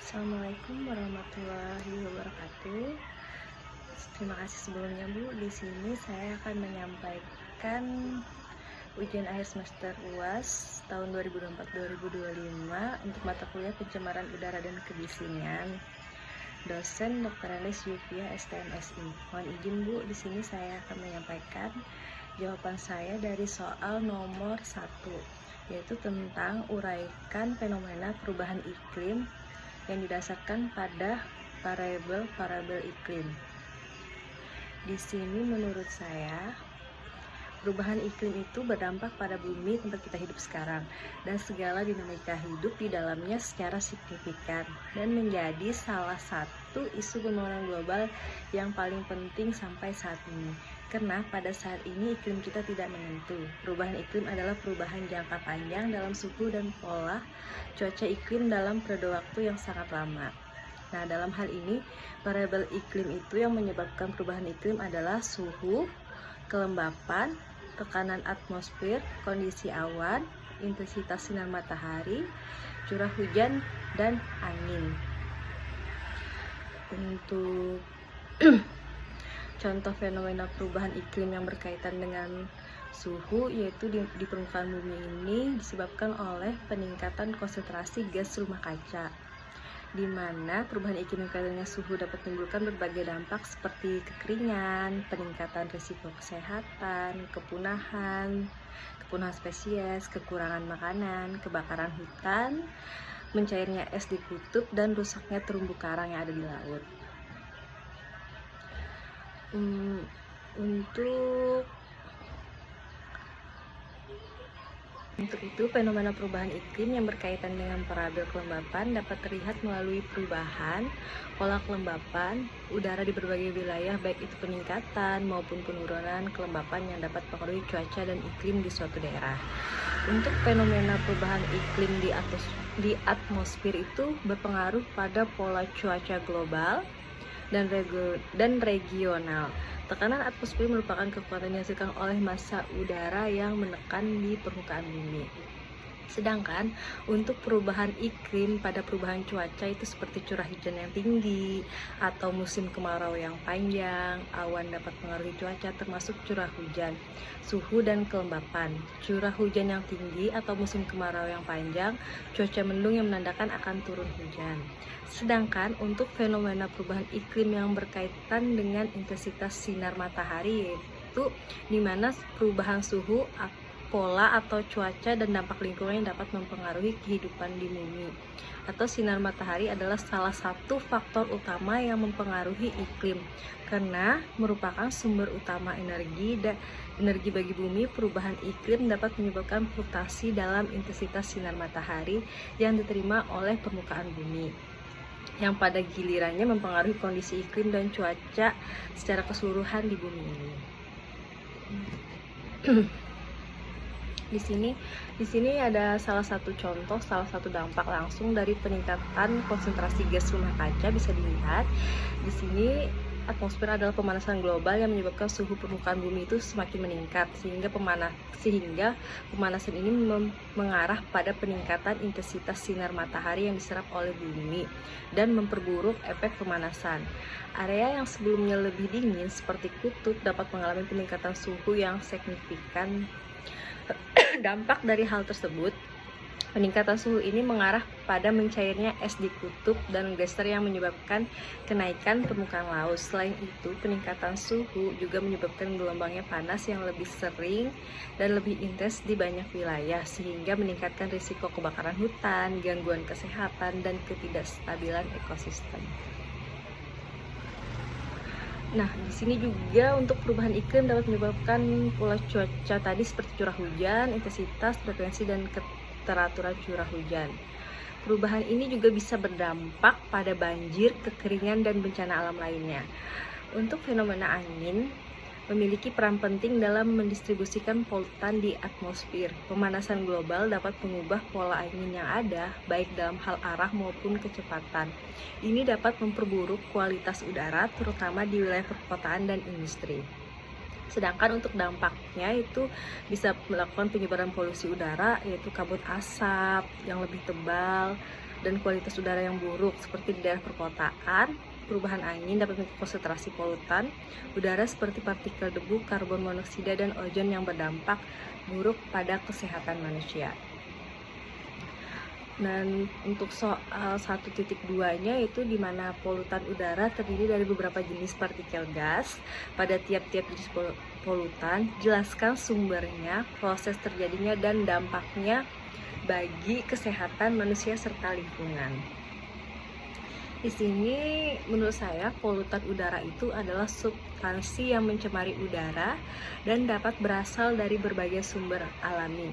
Assalamualaikum warahmatullahi wabarakatuh. Terima kasih sebelumnya Bu. Di sini saya akan menyampaikan ujian akhir semester UAS tahun 2024-2025 untuk mata kuliah pencemaran udara dan kebisingan. Dosen Dr. Elis Yufia STMSI. Mohon izin Bu, di sini saya akan menyampaikan jawaban saya dari soal nomor 1, yaitu tentang uraikan fenomena perubahan iklim yang didasarkan pada variabel iklim. Di sini menurut saya, perubahan iklim itu berdampak pada bumi tempat kita hidup sekarang dan segala dinamika hidup di dalamnya secara signifikan dan menjadi salah satu isu pembangunan global yang paling penting sampai saat ini. Karena pada saat ini iklim kita tidak menentu. Perubahan iklim adalah perubahan jangka panjang dalam suhu dan pola cuaca iklim dalam periode waktu yang sangat lama. Nah, dalam hal ini, variabel iklim itu yang menyebabkan perubahan iklim adalah suhu, kelembapan, tekanan atmosfer, kondisi awan, intensitas sinar matahari, curah hujan, dan angin. Untuk contoh fenomena perubahan iklim yang berkaitan dengan suhu, yaitu di permukaan bumi ini disebabkan oleh peningkatan konsentrasi gas rumah kaca, di mana perubahan iklim berkaitan dengan suhu dapat menimbulkan berbagai dampak seperti kekeringan, peningkatan risiko kesehatan, kepunahan spesies, kekurangan makanan, kebakaran hutan, mencairnya es di kutub, dan rusaknya terumbu karang yang ada di laut. Untuk itu, fenomena perubahan iklim yang berkaitan dengan variabel kelembapan dapat terlihat melalui perubahan pola kelembapan udara di berbagai wilayah, baik itu peningkatan maupun penurunan kelembapan yang dapat mempengaruhi cuaca dan iklim di suatu daerah. Untuk fenomena perubahan iklim di atmosfer itu berpengaruh pada pola cuaca global dan regional. Tekanan atmosfer merupakan kekuatan yang dihasilkan oleh massa udara yang menekan di permukaan bumi. Sedangkan untuk perubahan iklim pada perubahan cuaca itu seperti curah hujan yang tinggi atau musim kemarau yang panjang, awan dapat mengaruhi cuaca termasuk curah hujan, suhu dan kelembapan. Curah hujan yang tinggi atau musim kemarau yang panjang, cuaca mendung yang menandakan akan turun hujan. Sedangkan untuk fenomena perubahan iklim yang berkaitan dengan intensitas sinar matahari, yaitu di mana perubahan suhu, pola atau cuaca dan dampak lingkungan yang dapat mempengaruhi kehidupan di bumi atau sinar matahari adalah salah satu faktor utama yang mempengaruhi iklim karena merupakan sumber utama energi bagi bumi. Perubahan iklim dapat menyebabkan fluktuasi dalam intensitas sinar matahari yang diterima oleh permukaan bumi, yang pada gilirannya mempengaruhi kondisi iklim dan cuaca secara keseluruhan di bumi ini. Di sini ada salah satu dampak langsung dari peningkatan konsentrasi gas rumah kaca. Bisa dilihat di sini, atmosfer adalah pemanasan global yang menyebabkan suhu permukaan bumi itu semakin meningkat sehingga pemanasan ini mengarah pada peningkatan intensitas sinar matahari yang diserap oleh bumi dan memperburuk efek pemanasan. Area yang sebelumnya lebih dingin seperti kutub dapat mengalami peningkatan suhu yang signifikan. Dampak dari hal tersebut, peningkatan suhu ini mengarah pada mencairnya es di kutub dan gletser yang menyebabkan kenaikan permukaan laut. Selain itu, peningkatan suhu juga menyebabkan gelombangnya panas yang lebih sering dan lebih intens di banyak wilayah, sehingga meningkatkan risiko kebakaran hutan, gangguan kesehatan, dan ketidakstabilan ekosistem. Nah, di sini juga untuk perubahan iklim dapat menyebabkan pola cuaca tadi seperti curah hujan, intensitas, frekuensi, dan keteraturan curah hujan. Perubahan ini juga bisa berdampak pada banjir, kekeringan, dan bencana alam lainnya. Untuk fenomena angin memiliki peran penting dalam mendistribusikan polutan di atmosfer. Pemanasan global dapat mengubah pola angin yang ada, baik dalam hal arah maupun kecepatan. Ini dapat memperburuk kualitas udara, terutama di wilayah perkotaan dan industri. Sedangkan untuk dampaknya itu bisa melakukan penyebaran polusi udara, yaitu kabut asap yang lebih tebal, dan kualitas udara yang buruk seperti di daerah perkotaan. Perubahan angin dapat mengkonsentrasi konsentrasi polutan udara seperti partikel debu, karbon monoksida, dan ozon yang berdampak buruk pada kesehatan manusia. Dan untuk soal 1.2-nya itu di mana polutan udara terdiri dari beberapa jenis partikel gas. Pada tiap-tiap jenis polutan, jelaskan sumbernya, proses terjadinya, dan dampaknya bagi kesehatan manusia serta lingkungan. Di sini menurut saya polutan udara itu adalah substansi yang mencemari udara dan dapat berasal dari berbagai sumber alami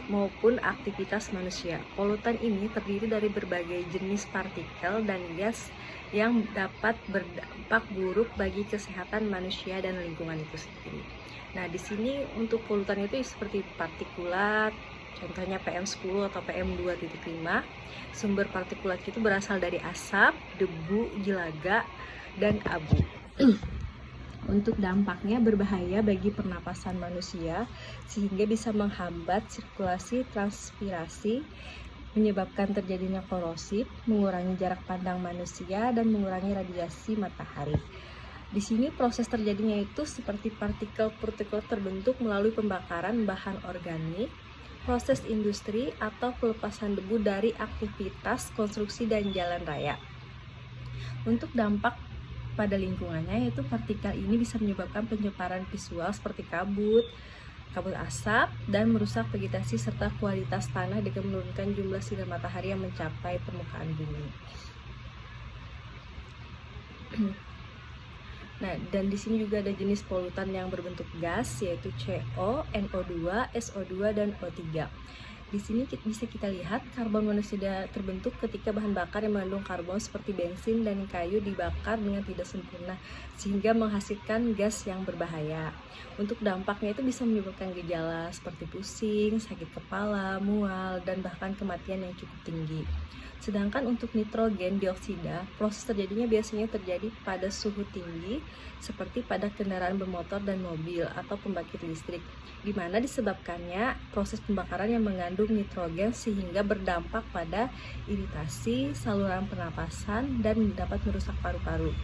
maupun aktivitas manusia. Polutan ini terdiri dari berbagai jenis partikel dan gas yang dapat berdampak buruk bagi kesehatan manusia dan lingkungan itu sendiri. Nah, di sini untuk polutan itu seperti partikulat, contohnya PM10 atau PM2.5. Sumber partikulat itu berasal dari asap, debu, jelaga, dan abu. Untuk dampaknya berbahaya bagi pernapasan manusia sehingga bisa menghambat sirkulasi transpirasi, menyebabkan terjadinya korosif, mengurangi jarak pandang manusia, dan mengurangi radiasi matahari. Di sini proses terjadinya itu seperti partikel-partikel terbentuk melalui pembakaran bahan organik, proses industri, atau pelepasan debu dari aktivitas konstruksi dan jalan raya. Untuk dampak pada lingkungannya, yaitu partikel ini bisa menyebabkan penyebaran visual seperti kabut asap, dan merusak vegetasi serta kualitas tanah dengan menurunkan jumlah sinar matahari yang mencapai permukaan bumi. Nah, dan di sini juga ada jenis polutan yang berbentuk gas, yaitu CO, NO2, SO2, dan O3. Di sini bisa kita lihat karbon monoksida terbentuk ketika bahan bakar yang mengandung karbon seperti bensin dan kayu dibakar dengan tidak sempurna, sehingga menghasilkan gas yang berbahaya. Untuk dampaknya itu bisa menyebabkan gejala seperti pusing, sakit kepala, mual, dan bahkan kematian yang cukup tinggi. Sedangkan untuk nitrogen dioksida, proses terjadinya biasanya terjadi pada suhu tinggi seperti pada kendaraan bermotor dan mobil atau pembangkit listrik, di mana disebabkannya proses pembakaran yang mengandung nitrogen sehingga berdampak pada iritasi saluran pernapasan dan dapat merusak paru-paru.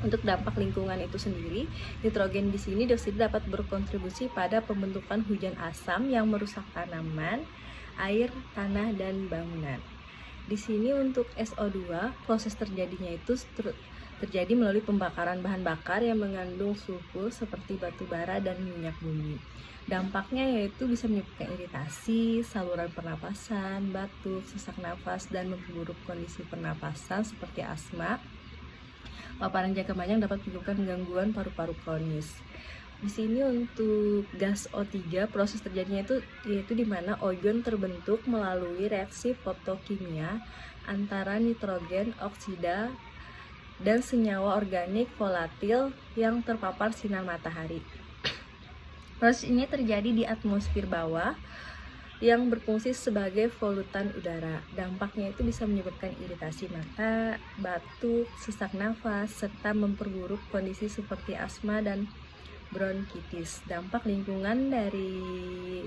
Untuk dampak lingkungan itu sendiri, nitrogen di sini dioksida dapat berkontribusi pada pembentukan hujan asam yang merusak tanaman, air, tanah, dan bangunan. Di sini untuk SO2, proses terjadinya itu terjadi melalui pembakaran bahan bakar yang mengandung sulfur seperti batu bara dan minyak bumi. Dampaknya yaitu bisa menyebabkan iritasi, saluran pernapasan, batuk, sesak nafas, dan memperburuk kondisi pernapasan seperti asma. Paparan jangka panjang dapat menyebabkan gangguan paru-paru kronis. Di sini untuk gas O3, proses terjadinya itu yaitu di mana ozon terbentuk melalui reaksi fotokimia antara nitrogen oksida dan senyawa organik volatil yang terpapar sinar matahari. Proses ini terjadi di atmosfer bawah yang berfungsi sebagai polutan udara. Dampaknya itu bisa menyebabkan iritasi mata, batuk, sesak nafas, serta memperburuk kondisi seperti asma dan bronkitis. Dampak lingkungan dari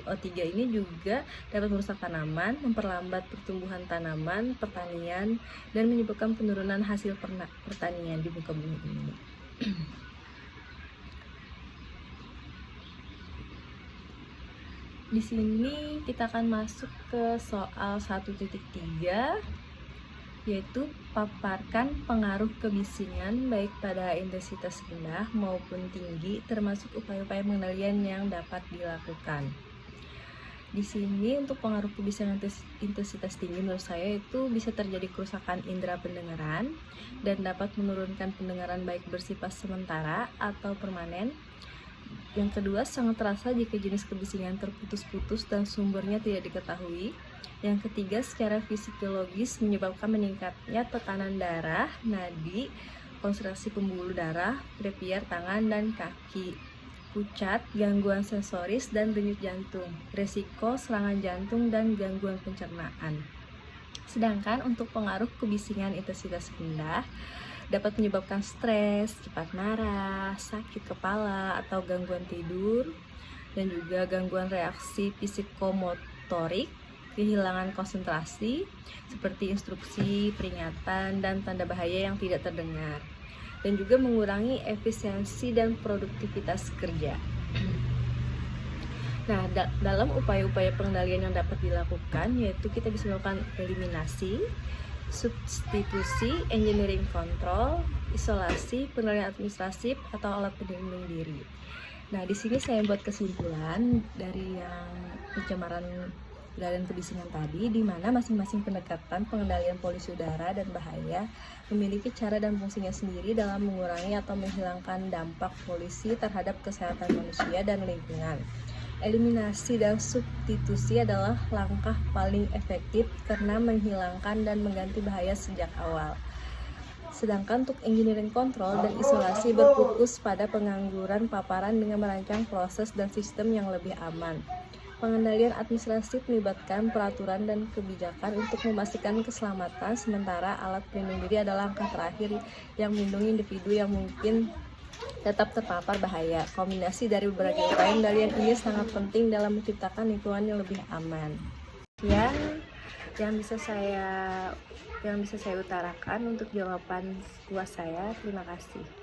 O3 ini juga dapat merusak tanaman, memperlambat pertumbuhan tanaman, pertanian, dan menyebabkan penurunan hasil pertanian di muka bumi ini. Di sini kita akan masuk ke soal 1.3, yaitu paparkan pengaruh kebisingan baik pada intensitas rendah maupun tinggi, termasuk upaya-upaya pengendalian yang dapat dilakukan. Di sini untuk pengaruh kebisingan intensitas tinggi menurut saya itu bisa terjadi kerusakan indera pendengaran dan dapat menurunkan pendengaran baik bersifat sementara atau permanen. Yang kedua, sangat terasa jika jenis kebisingan terputus-putus dan sumbernya tidak diketahui. Yang ketiga, secara fisiologis menyebabkan meningkatnya tekanan darah, nadi, konsentrasi pembuluh darah, krepier tangan dan kaki, pucat, gangguan sensoris, dan denyut jantung, resiko serangan jantung, dan gangguan pencernaan. Sedangkan untuk pengaruh kebisingan intensitas rendah dapat menyebabkan stres, cepat marah, sakit kepala atau gangguan tidur, dan juga gangguan reaksi psikomotorik, kehilangan konsentrasi seperti instruksi, peringatan, dan tanda bahaya yang tidak terdengar, dan juga mengurangi efisiensi dan produktivitas kerja. Nah, dalam upaya-upaya pengendalian yang dapat dilakukan, yaitu kita bisa melakukan eliminasi, substitusi, engineering control, isolasi, pengendalian administratif, atau alat pelindung diri. Nah, di sini saya buat kesimpulan dari yang pencemaran udara dan kebisingan tadi, di mana masing-masing pendekatan pengendalian polusi udara dan bahaya memiliki cara dan fungsinya sendiri dalam mengurangi atau menghilangkan dampak polusi terhadap kesehatan manusia dan lingkungan. Eliminasi dan substitusi adalah langkah paling efektif karena menghilangkan dan mengganti bahaya sejak awal. Sedangkan untuk engineering control dan isolasi berfokus pada pengangguran paparan dengan merancang proses dan sistem yang lebih aman. Pengendalian administratif melibatkan peraturan dan kebijakan untuk memastikan keselamatan, sementara alat pelindung diri adalah langkah terakhir yang melindungi individu yang mungkin tetap terpapar bahaya. Kombinasi dari berbagai upaya pengendalian ini sangat penting dalam menciptakan lingkungan yang lebih aman. Yang bisa saya utarakan untuk jawaban puas saya. Terima kasih.